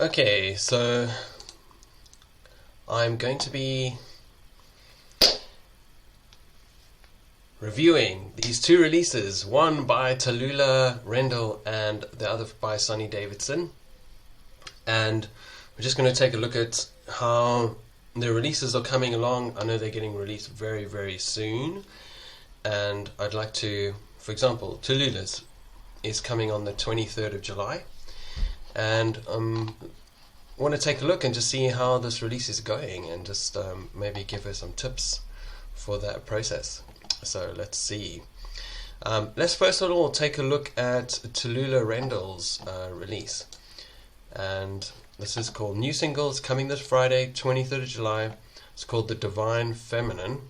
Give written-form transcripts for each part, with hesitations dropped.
Okay, so I'm going to be reviewing these two releases, one by Tallulah Rendall and the other by Sonny Davidson. And we're just going to take a look at how the releases are coming along. I know they're getting released very, very soon. And I'd like to, for example, Tallulah's is coming on the 23rd of July. And I want to take a look and just see how this release is going and just maybe give her some tips for that process. So let's see. Let's first of all take a look at Tallulah Rendall's release. And this is called New Singles, coming this Friday, 23rd of July. It's called The Divine Feminine.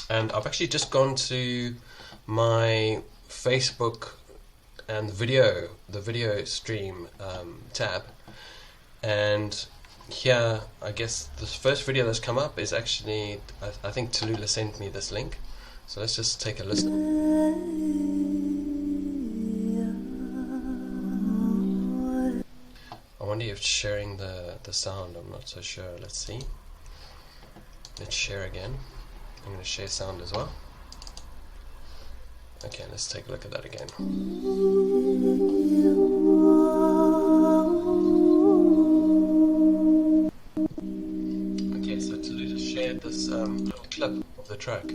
And I've actually just gone to my Facebook and the video stream tab, and here I guess the first video that's come up is actually, I think Tallulah sent me this link, so let's just take a listen. I wonder if it's sharing the sound, I'm not so sure. Let's see. Let's share again. I'm going to share sound as well. Okay, let's take a look at that again. Okay, so Tallulah shared this little clip of the track.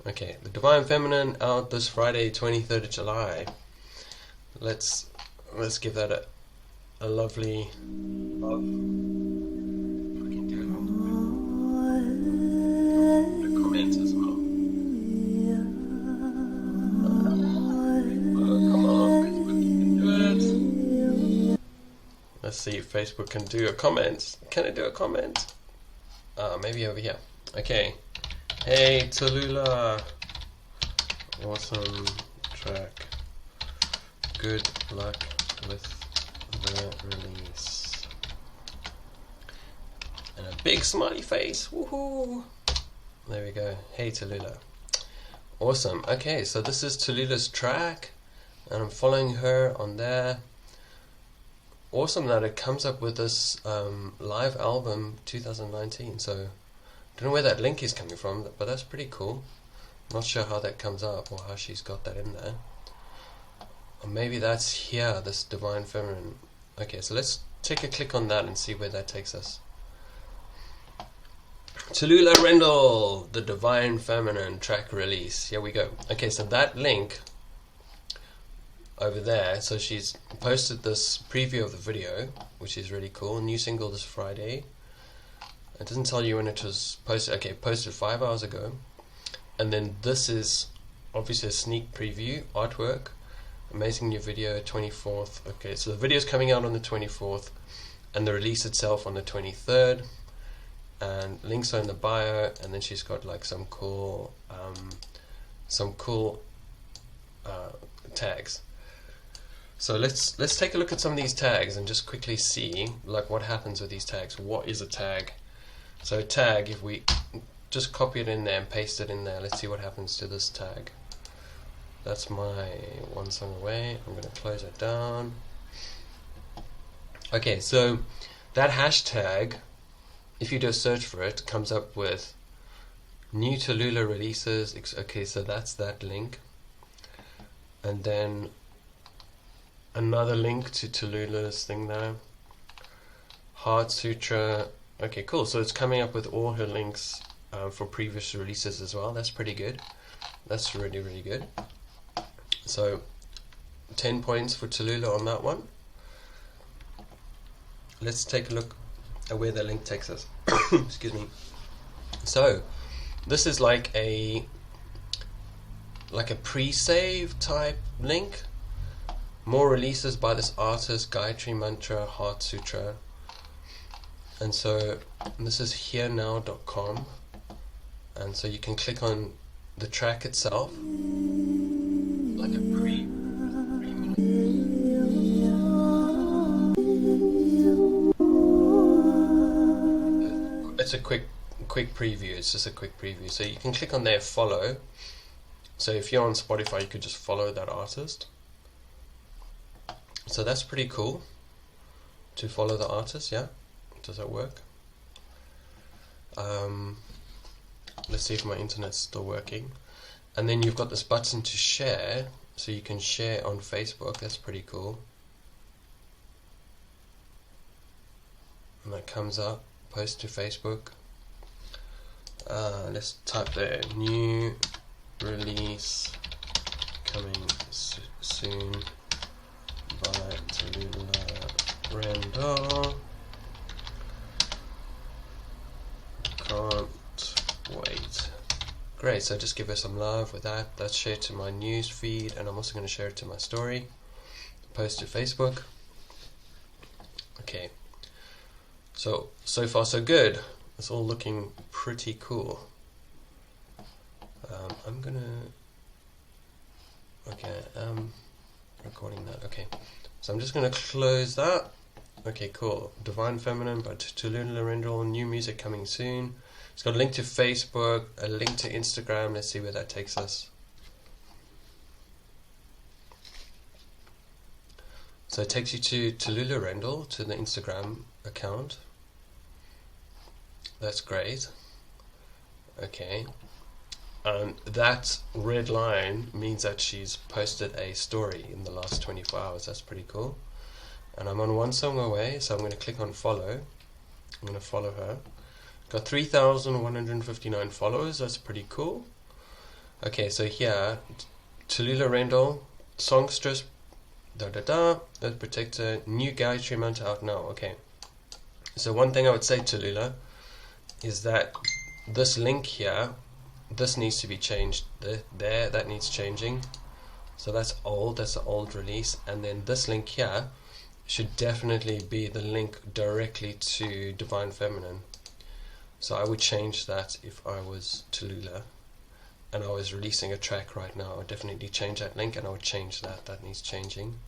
Okay, The Divine Feminine out this Friday, 23rd of July. Let's give that a lovely love. I can do it. The comments as well. Come on, Facebook, you can do it. Let's see if Facebook can do a comment. Can it do a comment? Maybe over here. Okay. Hey Tallulah, awesome track. Good luck with the release. And a big smiley face. Woohoo! There we go. Hey Tallulah. Awesome. Okay, so this is Tallulah's track, and I'm following her on there. Awesome that it comes up with this live album 2019. So I don't know where that link is coming from, but that's pretty cool. Not sure how that comes up or how she's got that in there. Or maybe that's here, this Divine Feminine. Okay, so let's take a click on that and see where that takes us. Tallulah Rendall, The Divine Feminine track release. Here we go. Okay, so that link over there, so she's posted this preview of the video, which is really cool. New single this Friday. It doesn't tell you when it was posted. Okay, posted 5 hours ago. And then this is obviously a sneak preview, artwork. Amazing new video, 24th. Okay, so the video is coming out on the 24th, and the release itself on the 23rd. And links are in the bio, and then she's got like some cool tags. So let's take a look at some of these tags and just quickly see like what happens with these tags. What is a tag? So a tag, if we just copy it in there and paste it in there, let's see what happens to this tag. That's my one song away. I'm going to close it down. Okay, so that hashtag, if you do a search for it, comes up with new Tallulah releases. Okay, so that's that link. And then another link to Tallulah's thing there. Heart Sutra. Okay, cool. So it's coming up with all her links for previous releases as well. That's pretty good. That's really, really good. So 10 points for Tallulah on that one. Let's take a look at where the link takes us. Excuse me. So this is like a pre-save type link. More releases by this artist, Gayatri Mantra, Heart Sutra. And so this is herenow.com, and so you can click on the track itself, like a pre-minute. It's a quick preview. It's just a quick preview. So you can click on there, follow. So if you're on Spotify, you could just follow that artist. So that's pretty cool to follow the artist. Yeah, does that work? Let's see if my internet's still working. And then you've got this button to share, so you can share on Facebook. That's pretty cool. And that comes up, post to Facebook. Let's type there, new release coming soon by Tallulah Rendall. Can't wait. Great, so just give her some love with that. That's shared to my news feed, and I'm also going to share it to my story, post to Facebook. Okay, so far so good. It's all looking pretty cool. I'm gonna, okay, recording that. Okay, so I'm just gonna close that. Okay, cool. Divine Feminine by Tallulah Rendall. New music coming soon. It's got a link to Facebook, a link to Instagram. Let's see where that takes us. So it takes you to Tallulah Rendall, to the Instagram account. That's great. Okay. That red line means that she's posted a story in the last 24 hours. That's pretty cool. And I'm on one song away, so I'm going to click on follow. I'm going to follow her. Got 3,159 followers. That's pretty cool. Okay, so here, Tallulah Rendall, songstress, Earth Protector, new Gayatri Mantra out now. Okay. So one thing I would say, Tallulah, is that this link here, this needs to be changed. There, that needs changing. So that's old. That's the old release. And then this link here should definitely be the link directly to Divine Feminine. So I would change that if I was Tallulah and I was releasing a track right now. I would definitely change that link, and I would change that. That needs changing.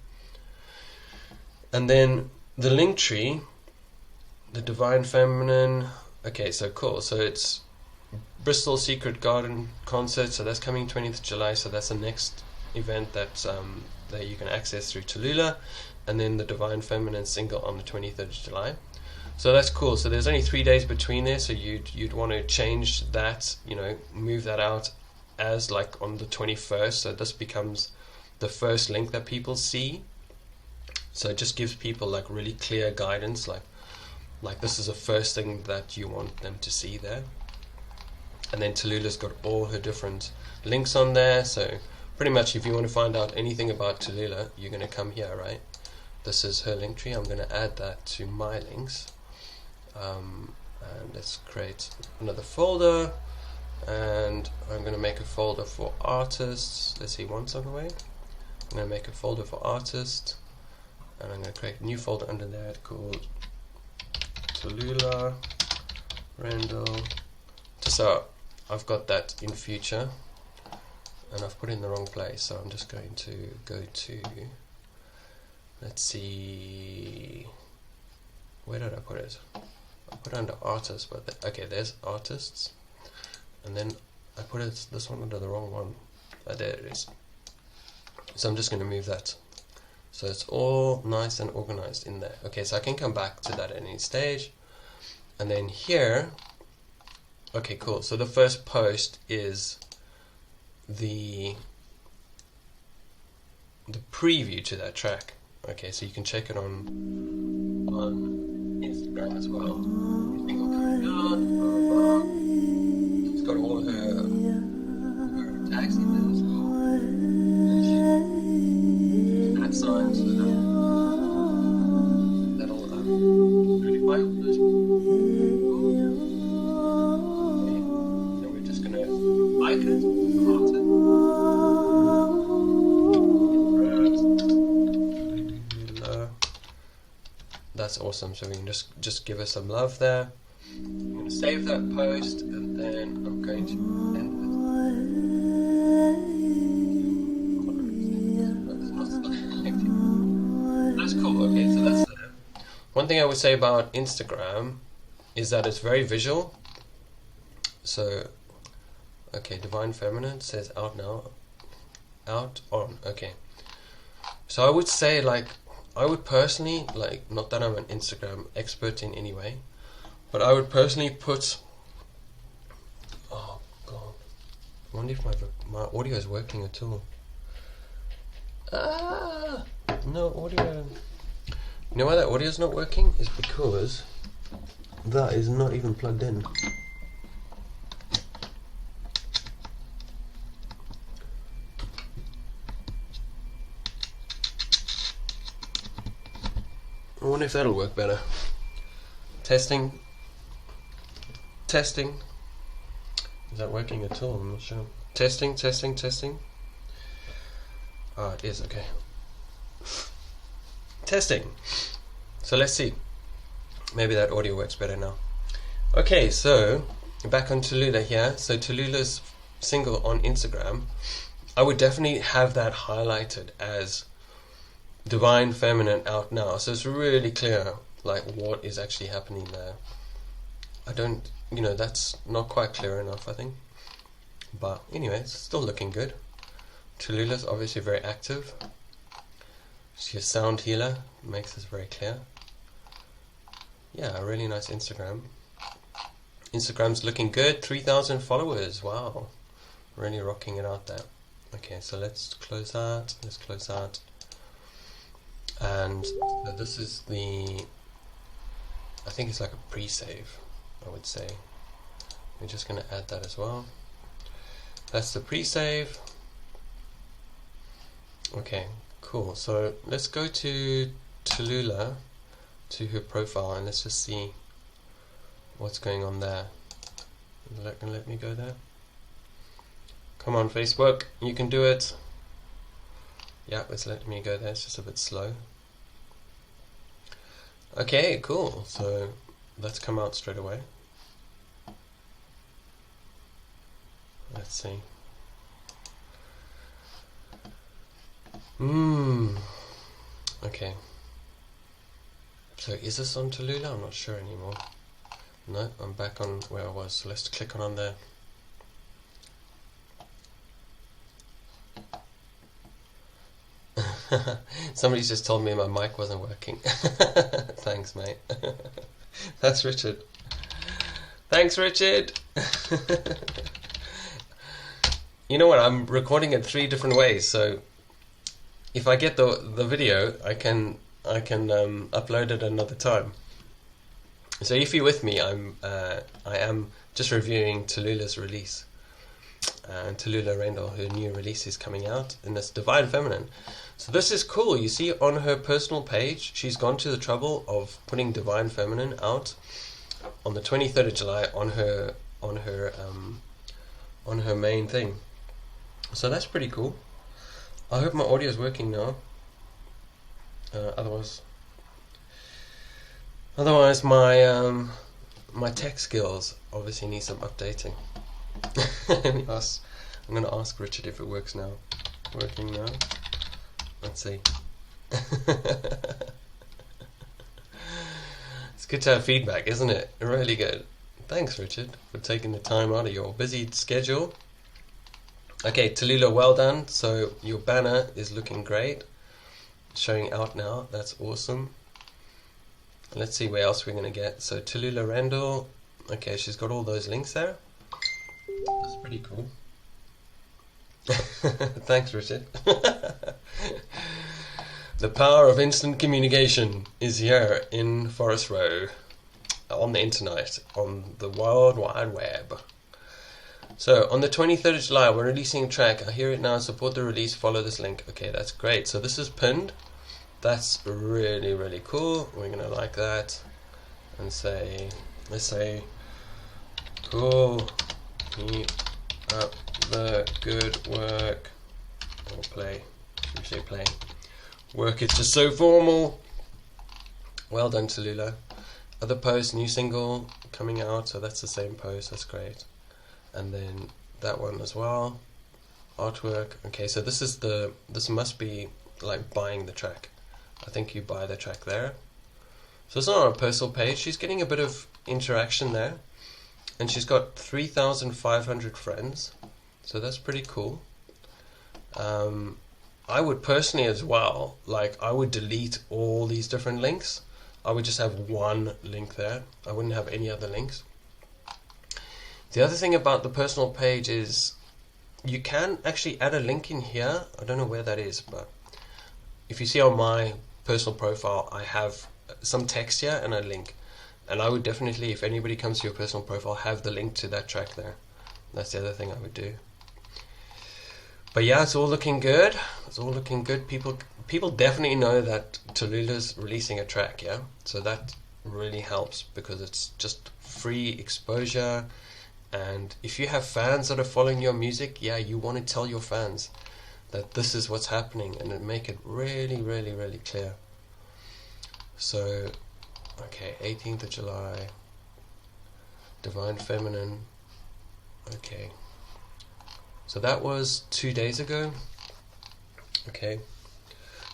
And then the link tree, the Divine Feminine. Okay, so cool. So it's Bristol Secret Garden concert. So that's coming 20th July. So that's the next event that you can access through Tallulah. And then the Divine Feminine single on the 23rd of July. So that's cool. So there's only 3 days between there, so you'd want to change that, move that out as like on the 21st, so this becomes the first link that people see. So it just gives people like really clear guidance, like this is the first thing that you want them to see there. And then Tallulah's got all her different links on there, so pretty much if you want to find out anything about Tallulah, you're going to come here, right? This is her link tree. I'm going to add that to my links. And let's create another folder, and I'm going to make a folder for artists. Let's see, one song away. I'm going to make a folder for artists, and I'm going to create a new folder under that called Tallulah Rendall. So I've got that in future, and I've put it in the wrong place, so I'm just going to go to, let's see, where did I put it? I put it under artists, but okay, there's artists, and then I put this one under the wrong one. There it is. So I'm just going to move that, so it's all nice and organized in there. Okay, so I can come back to that at any stage. And then here, okay, cool. So the first post is the preview to that track. Okay, so you can check it on Instagram as well. It's got all her tags in there as well. At signs, so that'll notify all those people. Okay. So we're just gonna like it, heart it. that's awesome. So we can just give her some love there. I'm going to save that post, and then I'm going to end it. That's cool. Okay, so that's there. One thing I would say about Instagram is that it's very visual. So, okay, Divine Feminine says out now. Out on. Okay. So I would say, like, I would personally, like, not that I'm an Instagram expert in any way, but I would personally put, oh god, I wonder if my audio is working at all. No audio. You know why that audio is not working? Is because that is not even plugged in. I wonder if that'll work better. Testing. Testing. Is that working at all? I'm not sure. Testing, testing, testing. Ah, it is, okay. Testing. So let's see. Maybe that audio works better now. Okay, so back on Tallulah here. So Tallulah's single on Instagram, I would definitely have that highlighted as Divine Feminine out now. So it's really clear, like, what is actually happening there. I don't, that's not quite clear enough, I think. But anyway, it's still looking good. Tallulah's obviously very active. She's a sound healer, makes this very clear. Yeah, a really nice Instagram. Instagram's looking good, 3,000 followers, wow. Really rocking it out there. Okay, so let's close that, And so this is I think it's like a pre-save, I would say. We're just going to add that as well. That's the pre-save. Okay, cool. So let's go to Tallulah, to her profile, and let's just see what's going on there. Is that going to let me go there? Come on, Facebook, you can do it. Yeah, it's letting me go there. It's just a bit slow. Okay, cool. So let's come out straight away. Let's see. Okay. So is this on Tallulah? I'm not sure anymore. No, I'm back on where I was. So let's click on there. Somebody's just told me my mic wasn't working. Thanks, mate. That's Richard. Thanks, Richard. You know what? I'm recording it 3 different ways, so if I get the video, I can upload it another time. So if you're with me, I am just reviewing Tallulah's release. And Tallulah Rendall, her new release is coming out, and it's Divine Feminine. So this is cool. You see on her personal page, she's gone to the trouble of putting Divine Feminine out on the 23rd of July on her main thing. So that's pretty cool. I hope my audio is working now. Otherwise my tech skills obviously need some updating. I'm going to ask Richard if it works now. Working now. Let's see. It's good to have feedback, isn't it? Really good. Thanks, Richard, for taking the time out of your busy schedule. Okay, Tallulah, well done. So your banner is looking great. Showing out now. That's awesome. Let's see where else we're going to get. So Tallulah Rendall. Okay, she's got all those links there. That's pretty cool. Thanks, Richard. The power of instant communication is here in Forest Row, on the internet, on the World Wide Web. So, on the 23rd of July, we're releasing a track. I hear it now. Support the release. Follow this link. Okay, that's great. So, this is pinned. That's really, really cool. We're going to like that. And say, let's say, cool. Keep up the good work. Or play. Should we say play? Work is just so formal. Well done, Tallulah. Other post, new single coming out, so that's the same post. That's great. And then that one as well. Artwork. Okay, so this must be like buying the track. I think you buy the track there. So it's not on a personal page. She's getting a bit of interaction there, and she's got 3,500 friends, so that's pretty cool. I would personally as well, like, I would delete all these different links. I would just have one link there. I wouldn't have any other links. The other thing about the personal page is you can actually add a link in here. I don't know where that is, but if you see on my personal profile, I have some text here and a link. And I would definitely, if anybody comes to your personal profile, have the link to that track there. That's the other thing I would do. But yeah, it's all looking good. It's all looking good. People definitely know that Tallulah's releasing a track, yeah? So that really helps because it's just free exposure. And if you have fans that are following your music, yeah, you want to tell your fans that this is what's happening and make it really, really, really clear. So, okay, 18th of July, Divine Feminine, okay. So that was 2 days ago. Okay.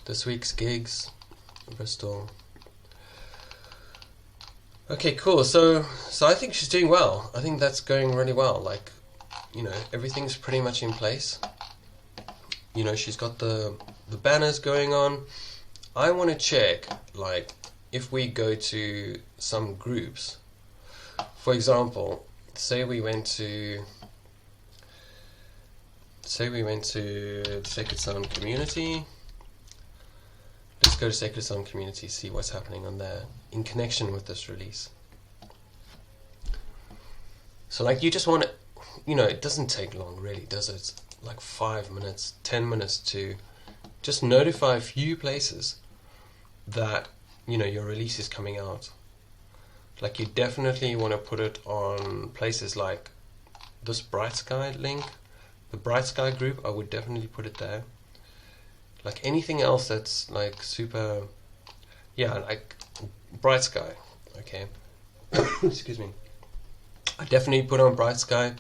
This week's gigs, Bristol. Okay, cool. So I think she's doing well. I think that's going really well. Like, you know, everything's pretty much in place. You know, she's got the banners going on. I want to check, like, if we go to some groups. For example, say we went to Sacred Sound Community. Let's go to Sacred Sound Community, see what's happening on there in connection with this release. So like you just want to, you know, it doesn't take long really, does it? Like 5 minutes, 10 minutes to just notify a few places that, you know, your release is coming out. Like you definitely want to put it on places like this Bright Sky link. The Bright Sky group, I would definitely put it there. Like anything else that's like super, yeah, like Bright Sky, okay. Excuse me. I definitely put on Bright Sky.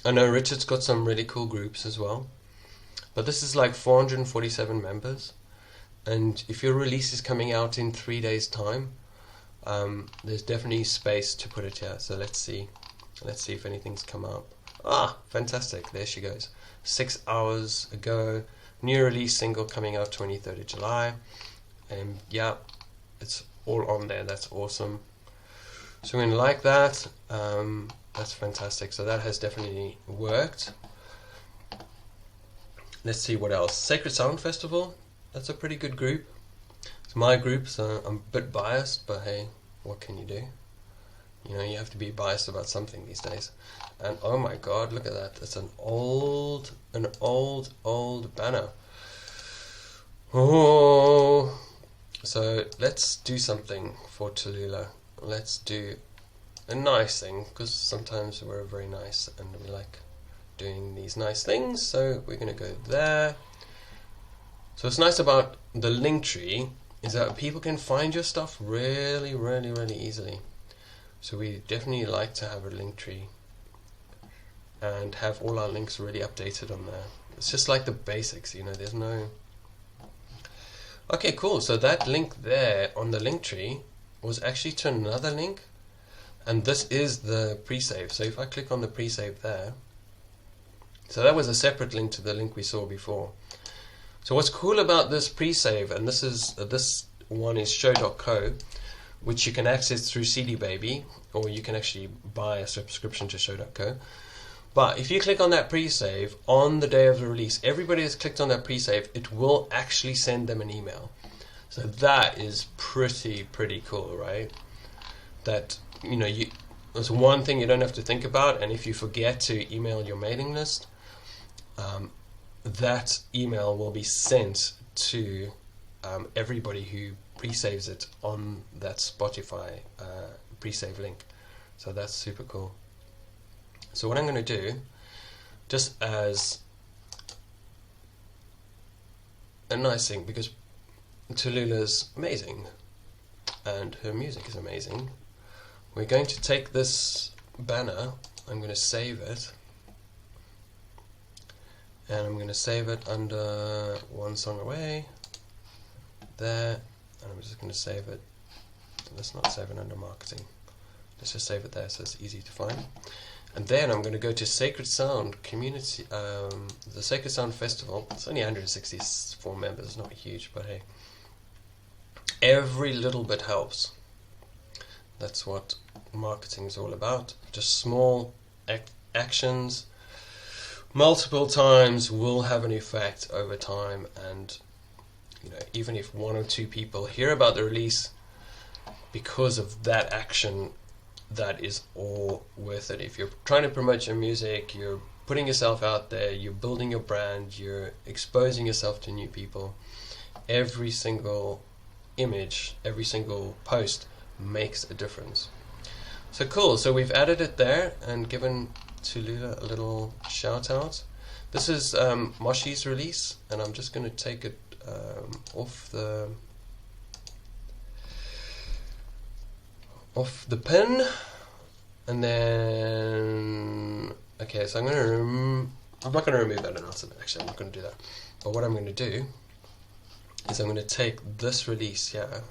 I know Richard's got some really cool groups as well. But this is like 447 members. And if your release is coming out in 3 days' time, there's definitely space to put it here. So let's see. Let's see if anything's come up. Ah, fantastic. There she goes. 6 hours ago. New release single coming out 23rd of July. And yeah, it's all on there. That's awesome. So we're going to like that. That's fantastic. So that has definitely worked. Let's see what else. Sacred Sound Festival. That's a pretty good group. It's my group, so I'm a bit biased, but hey, what can you do? You know, you have to be biased about something these days. And oh my god, look at that. It's an old banner. Oh, so let's do something for Tallulah. Let's do a nice thing, because sometimes we're very nice and we like doing these nice things. So we're going to go there. So what's nice about the link tree is that people can find your stuff really, really, really easily. So we definitely like to have a link tree and have all our links really updated on there. It's just like the basics, you know, there's no... Okay, cool. So that link there on the link tree was actually to another link, and this is the pre-save. So if I click on the pre-save there, so that was a separate link to the link we saw before. So what's cool about this pre-save, and this one is show.co, which you can access through CD Baby, or you can actually buy a subscription to show.co. But if you click on that pre-save on the day of the release, everybody that's clicked on that pre-save, it will actually send them an email. So that is pretty cool, right? That, you know, there's one thing you don't have to think about, and if you forget to email your mailing list, that email will be sent to everybody who pre-saves it on that Spotify pre-save link. So that's super cool. So what I'm going to do, just as a nice thing, because Tallulah's amazing, and her music is amazing. We're going to take this banner, I'm going to save it, and I'm going to save it under One Song Away, there, and I'm just going to save it. Let's not save it under marketing, let's just save it there so it's easy to find. And then I'm going to go to Sacred Sound Community, the Sacred Sound Festival. It's only 164 members, it's not huge, but hey, every little bit helps. That's what marketing is all about. Just small actions multiple times will have an effect over time, and even if 1 or 2 people hear about the release because of that action, that is all worth it. If you're trying to promote your music, you're putting yourself out there, you're building your brand, you're exposing yourself to new people, every single image, every single post makes a difference. So cool, so we've added it there and given Tallulah a little shout out. This is Moshi's release, and I'm just going to take it off the pin, and then okay, so I'm not going to remove that announcement. Actually, I'm not going to do that. But what I'm going to do is I'm going to take this release here.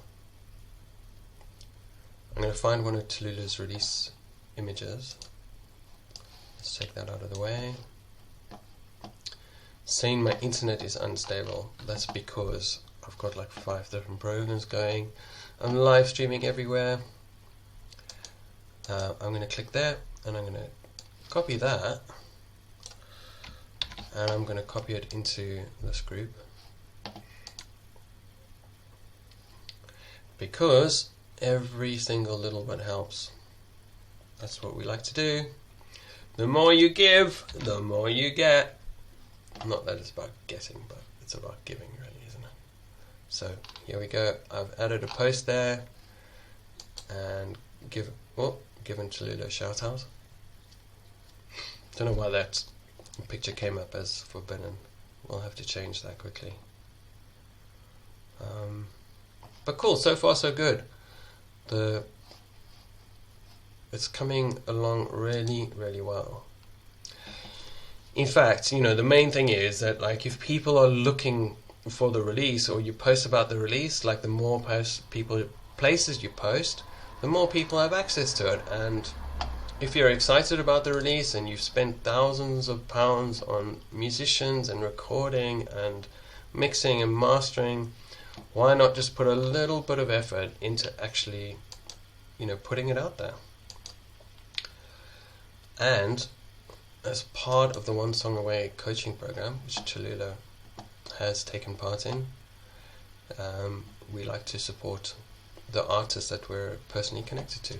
I'm going to find one of Tallulah's release images. Let's take that out of the way. Saying my internet is unstable. That's because I've got like 5 different programs going. I'm live streaming everywhere. I'm going to click there, and I'm going to copy that, and I'm going to copy it into this group, because every single little bit helps. That's what we like to do. The more you give, the more you get. Not that it's about getting, but it's about giving, really, isn't it? So here we go. I've added a post there, and given Tallulah a shout out. Don't know why that picture came up as forbidden. We'll have to change that quickly. But cool, so far so good. It's coming along really, really well. In fact, the main thing is that, like, if people are looking for the release, or you post about the release, like, the more places you post, the more people have access to it. And if you're excited about the release and you've spent thousands of pounds on musicians and recording and mixing and mastering, why not just put a little bit of effort into actually, putting it out there? And as part of the One Song Away coaching program, which Tallulah has taken part in, we like to support the artists that we're personally connected to.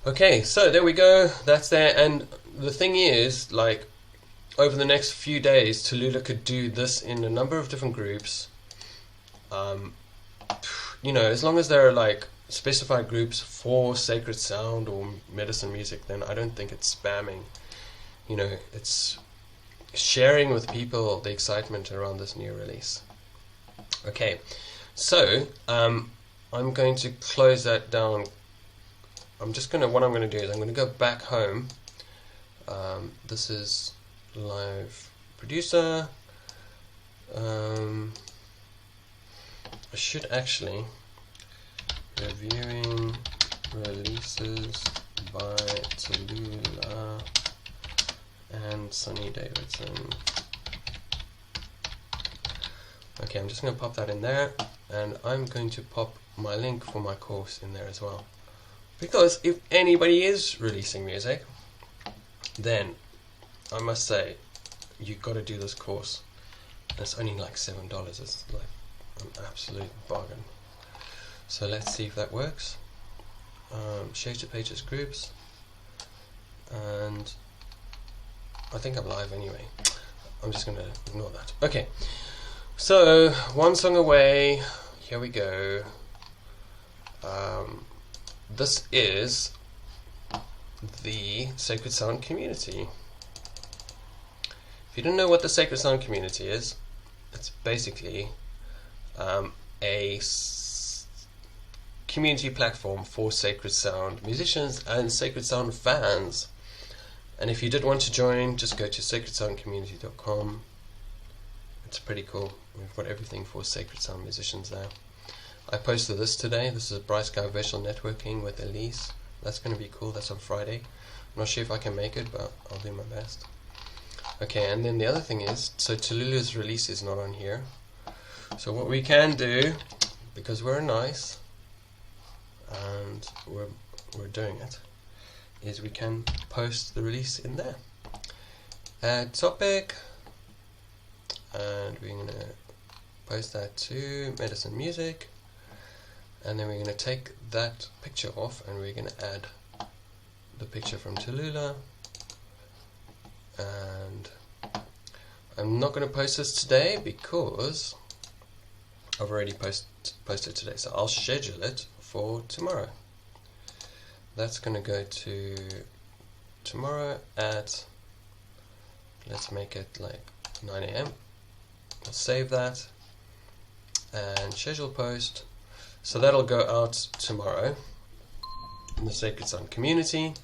Okay, so there we go, that's there. And the thing is, like, over the next few days, Tallulah could do this in a number of different groups. As long as there are like specified groups for sacred sound or medicine music, then I don't think it's spamming. It's sharing with people the excitement around this new release. Okay, so I'm going to close that down. What I'm going to do is I'm going to go back home. This is Live Producer. I should actually reviewing releases by Tallulah and Sonny Davidson. Okay, I'm just going to pop that in there, and I'm going to pop my link for my course in there as well. Because if anybody is releasing music, then I must say, you've got to do this course. And it's only like $7. It's like an absolute bargain. So let's see if that works. Share to pages groups, and I think I'm live anyway. I'm just going to ignore that. Okay, so One Song Away, here we go. This is the Sacred Sound community. If you don't know what the Sacred Sound community is, it's basically a community platform for Sacred Sound musicians and Sacred Sound fans. And if you did want to join, just go to sacredsoundcommunity.com. It's pretty cool. We've got everything for Sacred Sound musicians now. I posted this today. This is Bright Sky Virtual Networking with Elise. That's going to be cool. That's on Friday. I'm not sure if I can make it, but I'll do my best. Okay, and then the other thing is, so Tallulah's release is not on here. So what we can do, because we're nice and we're doing it, is we can post the release in there. Add topic, and we're going to post that to Medicine Music, and then we're going to take that picture off and we're going to add the picture from Tallulah. And I'm not going to post this today because I've already posted today, so I'll schedule it for tomorrow. That's going to go to tomorrow at, let's make it like 9 AM. I'll save that and schedule post. So that'll go out tomorrow in the Sacred Sound community.